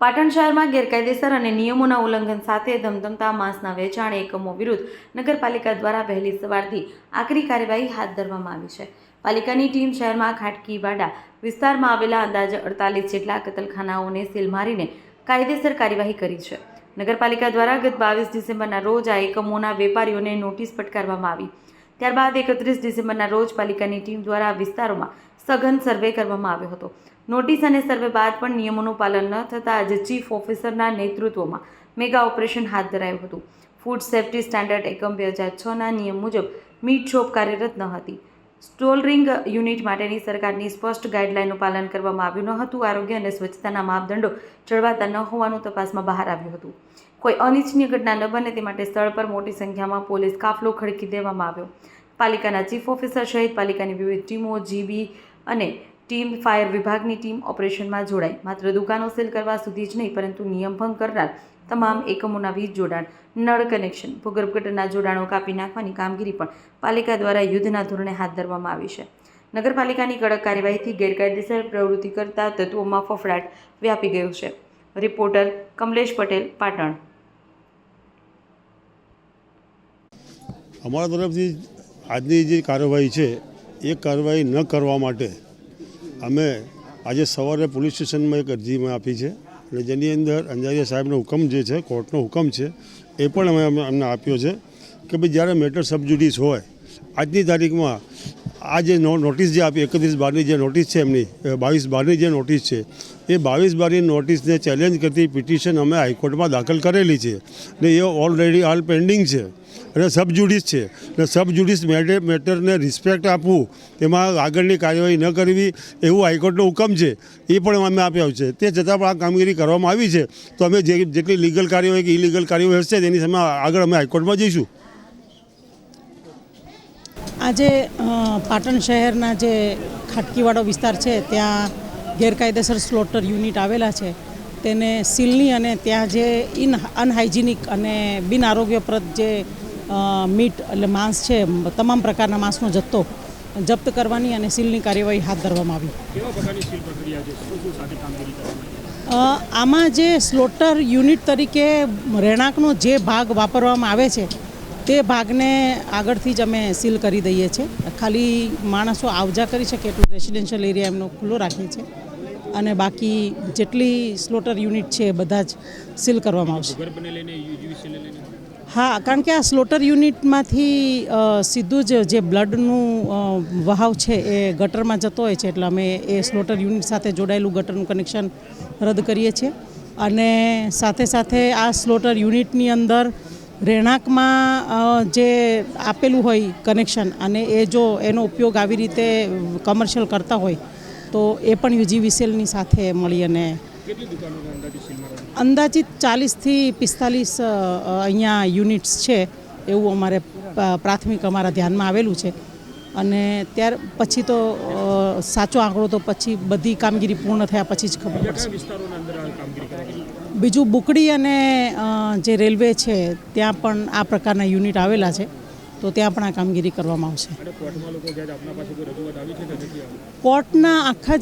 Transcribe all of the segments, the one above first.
પાટણ શહેરમાં ગેરકાયદેસર અને નિયમોના ઉલ્લંઘન સાથે ધમધમતા માંસના વેચાણ એકમો વિરુદ્ધ નગરપાલિકા દ્વારા વહેલી સવારથી આકરી કાર્યવાહી હાથ ધરવામાં આવી છે। પાલિકાની ટીમ શહેરમાં ખાટકીવાડા વિસ્તારમાં આવેલા અંદાજે 48 જેટલા કતલખાનાઓને સીલ મારીને કાયદેસર કાર્યવાહી કરી છે। નગરપાલિકા દ્વારા ગત 22 ડિસેમ્બરના રોજ આ એકમોના વેપારીઓને નોટિસ ફટકારવામાં આવી। ત્યારબાદ 31 ડિસેમ્બરના રોજ પાલિકાની ટીમ દ્વારા આ વિસ્તારોમાં સઘન સર્વે કરવામાં આવ્યો હતો। નોટિસ અને સર્વે બાદ પણ નિયમોનું પાલન ન થતાં આજે ચીફ ઓફિસરના નેતૃત્વમાં મેગા ઓપરેશન હાથ ધરાયું હતું। ફૂડ સેફ્ટી સ્ટાન્ડર્ડ એકમ 2006ના નિયમ મુજબ મીટ શોપ કાર્યરત ન હતી। સ્ટોલરિંગ યુનિટ માટેની સરકારની સ્પષ્ટ ગાઈડલાઈનનું પાલન કરવામાં આવ્યું ન હતું। આરોગ્ય અને સ્વચ્છતાના માપદંડો જળવાતા ન હોવાનું તપાસમાં બહાર આવ્યું હતું। કોઈ અનિચ્છનીય ઘટના ન બને તે માટે સ્થળ પર મોટી સંખ્યામાં પોલીસ કાફલો ખડકી દેવામાં આવ્યો। પાલિકાના ચીફ ઓફિસર સહિત પાલિકાની વિવિધ ટીમો, જીબી અને ટીમ ફાયર વિભાગની ટીમ ઓપરેશનમાં જોડાઈ। માત્ર દુકાનો સીલ કરવા સુધી જ નહીં, પરંતુ નિયમ ભંગ કરનાર તમામ એકમોના વીજ જોડાણ, નળ કનેક્શન, ભૂગર્ભ ગટરના જોડાણો કાપી નાખવાની કામગીરી પણ પાલિકા દ્વારા યુદ્ધના ધોરણે હાથ ધરવામાં આવી છે। નગરપાલિકાની કડક કાર્યવાહીથી ગેરકાયદેસર પ્રવૃત્તિ કરતા તત્વોમાં ફફડાટ વ્યાપી ગયો છે। રિપોર્ટર કમલેશ પટેલ, પાટણ। અમારા તરફથી આજની જે કાર્યવાહી છે એ કાર્યવાહી ન કરવા માટે અમે આજે સવારે પોલીસ સ્ટેશનમાં એક અરજી આપી છે અને જેની અંદર અંજારિયા સાહેબનો હુકમ જે છે, કોર્ટનો હુકમ છે, એ પણ અમે અમને આપ્યો છે કે ભાઈ જ્યારે મેટર સબજ્યુડિસ હોય, આજની તારીખમાં આ જે નોટિસ જે આપી 31/12ની જે નોટિસ છે એમની 22/12ની જે નોટિસ છે એ 22/12ની નોટિસને ચેલેન્જ કરતી પિટિશન અમે હાઈકોર્ટમાં દાખલ કરેલી છે ને એ ઓલરેડી હાલ પેન્ડિંગ છે અને સબજ્યુડિસ છે અને સબજ્યુડિસ મેટરને રિસ્પેક્ટ આપવું, તેમાં આગળની કાર્યવાહી ન કરવી એવું હાઈકોર્ટનો હુકમ છે, એ પણ અમે આપ્યો છે। તે છતાં પણ આ કામગીરી કરવામાં આવી છે તો અમે જેટલી લીગલ કાર્યવાહી કે ઇલીગલ કાર્યવાહી હશે તેની સામે આગળ અમે હાઈકોર્ટમાં જઈશું। આજે પાટણ શહેરના જે ખાટકીવાડો વિસ્તાર છે ત્યાં ગેરકાયદેસર સ્લોટર યુનિટ આવેલા છે તેને સીલની અને ત્યાં જે અનહાઇજિનિક અને બિન આરોગ્યપ્રદ જે મીટ એટલે માંસ છે, તમામ પ્રકારના માંસનો જથ્થો જપ્ત કરવાની અને સીલની કાર્યવાહી હાથ ધરવામાં આવી। આમાં જે સ્લોટર યુનિટ તરીકે રહેણાંકનો જે ભાગ વાપરવામાં આવે છે તે ભાગને આગળથી જ અમે સીલ કરી દઈએ છીએ। ખાલી માણસો આવજા કરી શકે એટલું રેસિડેન્શિયલ એરિયા એમનો ખુલ્લો રાખીએ છીએ અને બાકી જેટલી સ્લોટર યુનિટ છે બધા જ સીલ કરવામાં આવશે। હા, કારણ કે આ સ્લોટર યુનિટમાંથી સીધું જ જે બ્લડનું વહાવ છે એ ગટરમાં જતો હોય છે, એટલે અમે એ સ્લોટર યુનિટ સાથે જોડાયેલું ગટરનું કનેક્શન રદ કરીએ છીએ અને સાથે સાથે આ સ્લોટર યુનિટની અંદર રહેણાંકમાં જે આપેલું હોય કનેક્શન અને એ જો એનો ઉપયોગ આવી રીતે કમર્શિયલ કરતા હોય તો એ પણ યુજીવીસીએલની સાથે મળી અને અંદાજિત 40થી 45 અહીંયા યુનિટ્સ છે એવું અમારે પ્રાથમિક અમારા ધ્યાનમાં આવેલું છે અને ત્યાર પછી તો સાચો આંકડો તો પછી બધી કામગીરી પૂર્ણ થયા પછી જ ખબર પડશે। બીજું બુકડી અને જે રેલવે છે ત્યાં પણ આ પ્રકારના યુનિટ આવેલા છે તો ત્યાં પણ આ કામગીરી કરવામાં આવશે। કોર્ટના આખા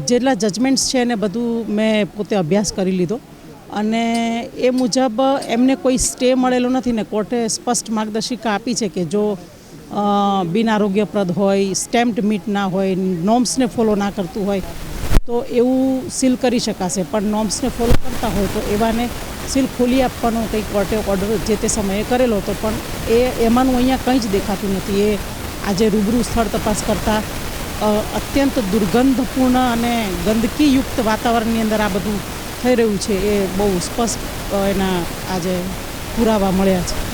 જેટલા જજમેન્ટ્સ છે એને બધું મેં પોતે અભ્યાસ કરી લીધો અને એ મુજબ એમને કોઈ સ્ટે મળેલો નથી ને કોર્ટે સ્પષ્ટ માર્ગદર્શિકા આપી છે કે જો બિન આરોગ્યપ્રદ હોય, સ્ટેમ્પ્ડ મીટ ના હોય, નોર્મ્સને ફોલો ના કરતું હોય તો એવું સીલ કરી શકાશે, પણ નોર્મ્સને ફોલો કરતા હોય તો એવાને સીલ ખોલી આપવાનો કંઈ કોર્ટે ઓર્ડર જે તે સમયે કરેલો હતો, પણ એમાંનું અહીંયા કંઈ જ દેખાતું નથી। એ આજે રૂબરૂ સ્થળ તપાસ કરતાં અત્યંત દુર્ગંધપૂર્ણ અને ગંદકીયુક્ત વાતાવરણની અંદર આ બધું થઈ રહ્યું છે એ બહુ સ્પષ્ટ એના આજે પુરાવા મળ્યા છે।